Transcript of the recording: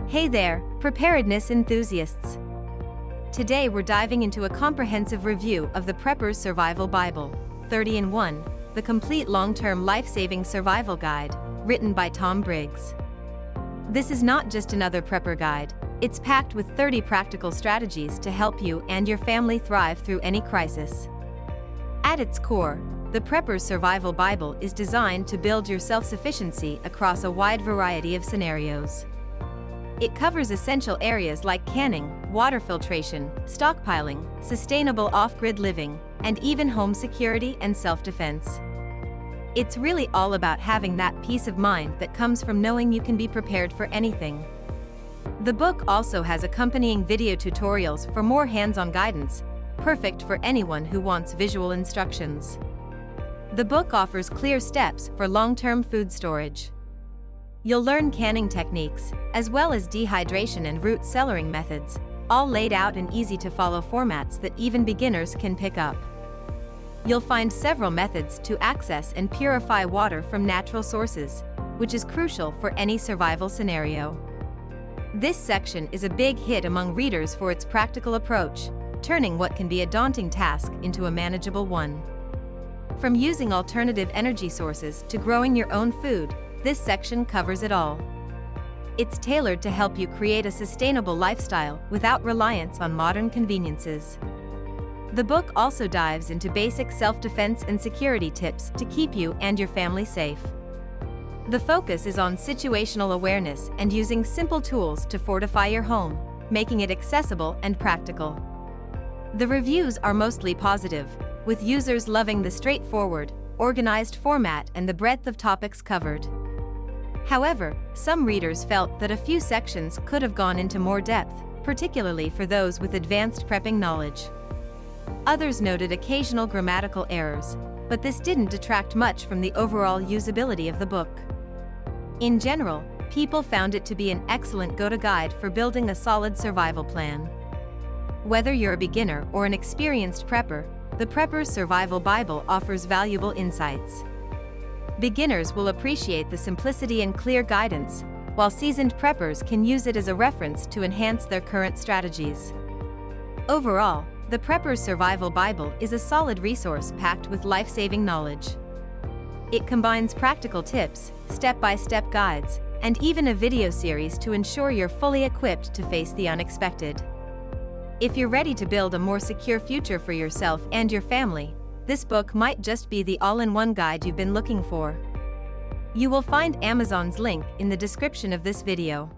Hey there, preparedness enthusiasts! Today we're diving into a comprehensive review of the Prepper's Survival Bible, 30 in 1, the complete long-term life-saving survival guide, written by Tom Briggs. This is not just another prepper guide, it's packed with 30 practical strategies to help you and your family thrive through any crisis. At its core, the Prepper's Survival Bible is designed to build your self-sufficiency across a wide variety of scenarios. It covers essential areas like canning, water filtration, stockpiling, sustainable off-grid living, and even home security and self-defense. It's really all about having that peace of mind that comes from knowing you can be prepared for anything. The book also has accompanying video tutorials for more hands-on guidance, perfect for anyone who wants visual instructions. The book offers clear steps for long-term food storage. You'll learn canning techniques, as well as dehydration and root cellaring methods, all laid out in easy-to-follow formats that even beginners can pick up. You'll find several methods to access and purify water from natural sources, which is crucial for any survival scenario. This section is a big hit among readers for its practical approach, turning what can be a daunting task into a manageable one. From using alternative energy sources to growing your own food, this section covers it all. It's tailored to help you create a sustainable lifestyle without reliance on modern conveniences. The book also dives into basic self-defense and security tips to keep you and your family safe. The focus is on situational awareness and using simple tools to fortify your home, making it accessible and practical. The reviews are mostly positive, with users loving the straightforward, organized format and the breadth of topics covered. However, some readers felt that a few sections could have gone into more depth, particularly for those with advanced prepping knowledge. Others noted occasional grammatical errors, but this didn't detract much from the overall usability of the book. In general, people found it to be an excellent go-to guide for building a solid survival plan. Whether you're a beginner or an experienced prepper, the Prepper's Survival Bible offers valuable insights. Beginners will appreciate the simplicity and clear guidance, while seasoned preppers can use it as a reference to enhance their current strategies. Overall, the Prepper's Survival Bible is a solid resource packed with life-saving knowledge. It combines practical tips, step-by-step guides, and even a video series to ensure you're fully equipped to face the unexpected. If you're ready to build a more secure future for yourself and your family, this book might just be the all-in-one guide you've been looking for. You will find Amazon's link in the description of this video.